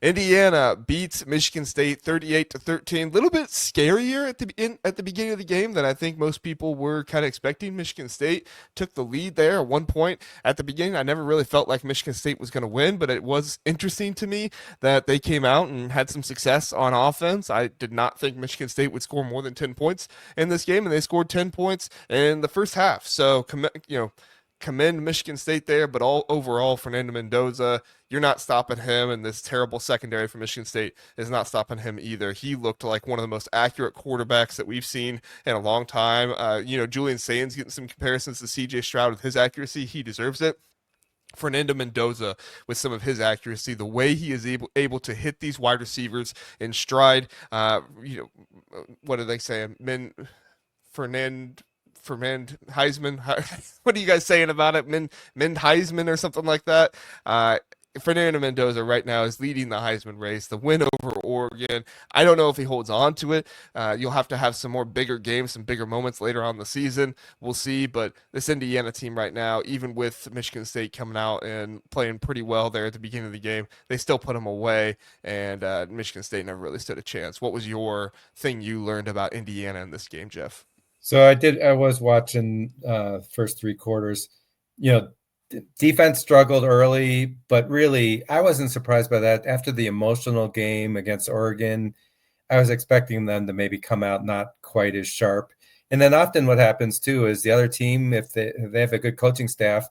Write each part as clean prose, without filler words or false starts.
Indiana beats Michigan State 38-13. A little bit scarier at the beginning of the game than I think most people were kind of expecting. Michigan State took the lead there at one point at the beginning. I never really felt like Michigan State was going to win, but it was interesting to me that they came out and had some success on offense. I did not think Michigan State would score more than 10 points in this game, and they scored 10 points in the first half. So, commend Michigan State there, but all overall, Fernando Mendoza, you're not stopping him, and this terrible secondary for Michigan State is not stopping him either. He looked like one of the most accurate quarterbacks that we've seen in a long time. Julian Sainz getting some comparisons to C.J. Stroud with his accuracy. He deserves it. Fernando Mendoza with some of his accuracy, the way he is able to hit these wide receivers in stride. What do they say? Fernand Heisman. What are you guys saying about it? Mind Heisman or something like that. Fernando Mendoza right now is leading the Heisman race. The win over Oregon. I don't know if he holds on to it. You'll have to have some more bigger games, some bigger moments later on in the season. We'll see. But this Indiana team right now, even with Michigan State coming out and playing pretty well there at the beginning of the game, they still put them away. And Michigan State never really stood a chance. What was your thing you learned about Indiana in this game, Jeff? So I was watching first three quarters. Defense struggled early, but really I wasn't surprised by that. After the emotional game against Oregon, I was expecting them to maybe come out not quite as sharp. And then often what happens too is the other team, if they have a good coaching staff,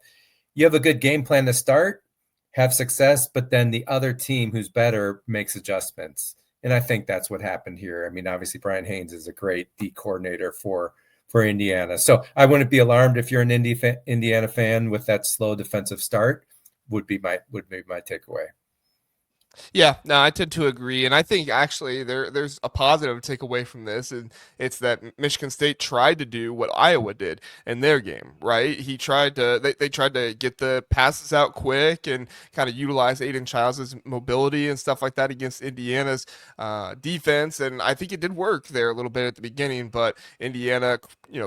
you have a good game plan to start, have success, but then the other team who's better makes adjustments. And I think that's what happened here. I mean, obviously Brian Haynes is a great D coordinator for Indiana. So I wouldn't be alarmed if you're an Indiana fan with that slow defensive start would be my takeaway. Yeah, no, I tend to agree, and I think actually there's a positive to take away from this, and it's that Michigan State tried to do what Iowa did in their game, right? They tried to get the passes out quick and kind of utilize Aidan Chiles' mobility and stuff like that against Indiana's defense, and I think it did work there a little bit at the beginning, but Indiana,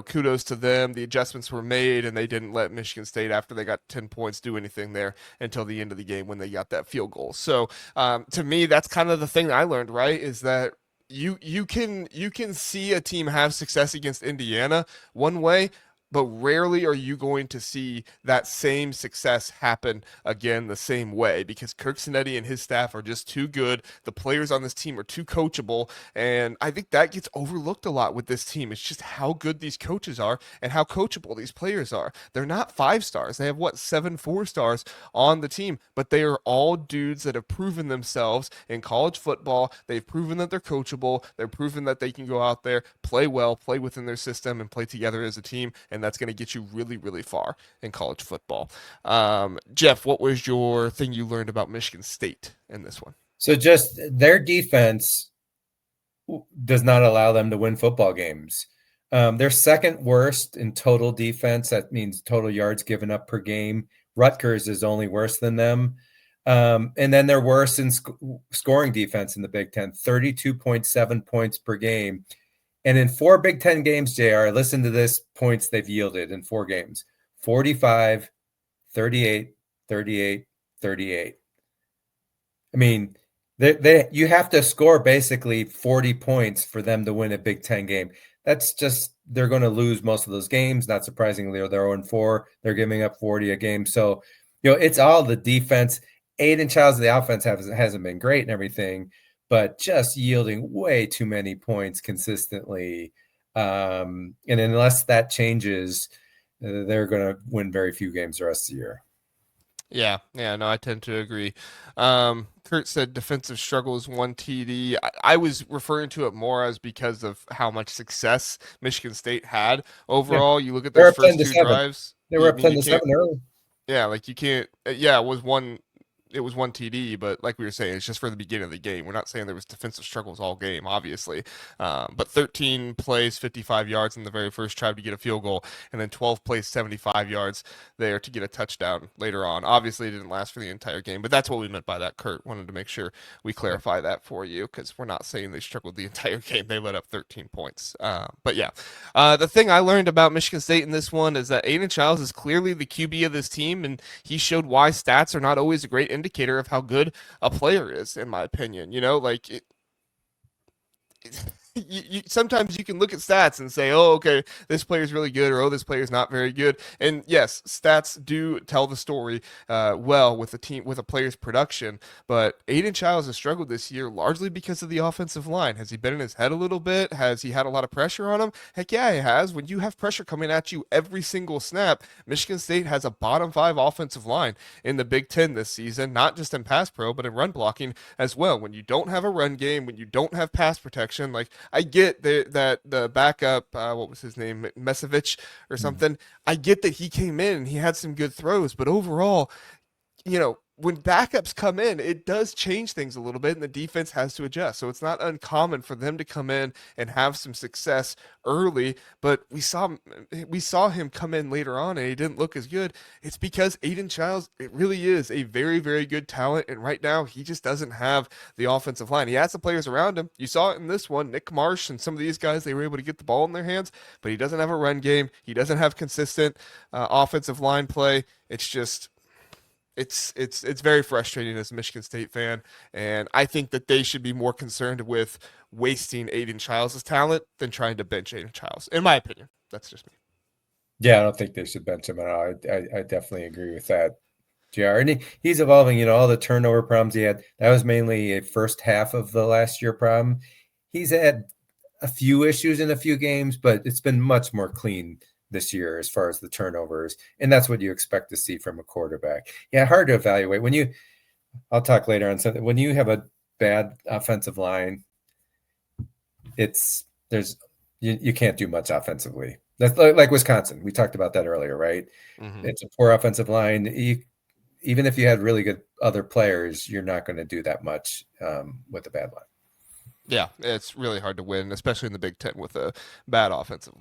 kudos to them. The adjustments were made, and they didn't let Michigan State, after they got 10 points, do anything there until the end of the game when they got that field goal. So to me, that's kind of the thing that I learned, right? Is that you can see a team have success against Indiana one way, but rarely are you going to see that same success happen again the same way, because Kirk Cinetti and his staff are just too good. The players on this team are too coachable, and I think that gets overlooked a lot with this team. It's just how good these coaches are and how coachable these players are. They're not 5 stars. They have 7 4 stars on the team, but they are all dudes that have proven themselves in college football. They've proven that they're coachable. They're proven that they can go out there, play well, play within their system, and play together as a team, and that's going to get you really, really far in college football. Jeff, what was your thing you learned about Michigan State in this one? So just their defense does not allow them to win football games. They're second worst in total defense. That means total yards given up per game. Rutgers is only worse than them. And then they're worse in scoring defense in the Big Ten, 32.7 points per game. And in 4 Big Ten games, JR, listen to this points they've yielded in 4 games: 45, 38, 38, 38. I mean, you have to score basically 40 points for them to win a Big Ten game. That's just, they're going to lose most of those games. Not surprisingly, they're 0-4. They're giving up 40 a game. So, it's all the defense. Aidan Chiles of the offense hasn't been great and everything, but just yielding way too many points consistently. And unless that changes, they're going to win very few games the rest of the year. Yeah, no, I tend to agree. Kurt said defensive struggles 1 TD. I was referring to it more as because of how much success Michigan State had overall. Yeah. You look at those first 2 drives. They were up 10-7 early. Yeah, like you can't. Yeah, it was 1 TD, but like we were saying, it's just for the beginning of the game. We're not saying there was defensive struggles all game, obviously. But 13 plays, 55 yards in the very first try to get a field goal, and then 12 plays, 75 yards there to get a touchdown later on. Obviously, it didn't last for the entire game, but that's what we meant by that, Kurt. Wanted to make sure we clarify that for you, because we're not saying they struggled the entire game. They let up 13 points. But yeah, the thing I learned about Michigan State in this one is that Aidan Chiles is clearly the QB of this team, and he showed why stats are not always a great indicator of how good a player is, in my opinion. Like sometimes you can look at stats and say, oh, okay, this player's really good, or oh, this player's not very good. And yes, stats do tell the story well with a team, with a player's production. But Aidan Chiles has struggled this year largely because of the offensive line. Has he been in his head a little bit? Has he had a lot of pressure on him? Heck yeah, he has. When you have pressure coming at you every single snap, Michigan State has a bottom five offensive line in the Big Ten this season, not just in pass pro, but in run blocking as well. When you don't have a run game, when you don't have pass protection, like I get that the backup, what was his name, Mesevich or something. I get that he came in and he had some good throws, but overall, when backups come in, it does change things a little bit, and the defense has to adjust. So it's not uncommon for them to come in and have some success early. But we saw him come in later on, and he didn't look as good. It's because Aidan Chiles, it really is a very, very good talent, and right now he just doesn't have the offensive line. He has some players around him. You saw it in this one, Nick Marsh and some of these guys. They were able to get the ball in their hands, but he doesn't have a run game. He doesn't have consistent offensive line play. It's just it's very frustrating as a Michigan State fan, and I think that they should be more concerned with wasting Aidan Chiles' talent than trying to bench Aidan Chiles. In my opinion, that's just me. Yeah, I don't think they should bench him at all. I definitely agree with that, JR. And he's evolving, all the turnover problems he had. That was mainly a first half of the last year problem. He's had a few issues in a few games, but it's been much more clean this year as far as the turnovers. And that's what you expect to see from a quarterback. Yeah, hard to evaluate. I'll talk later on something. When you have a bad offensive line, you can't do much offensively. That's like Wisconsin. We talked about that earlier, right? Mm-hmm. It's a poor offensive line. Even if you had really good other players, you're not going to do that much with a bad line. Yeah, it's really hard to win, especially in the Big Ten with a bad offensive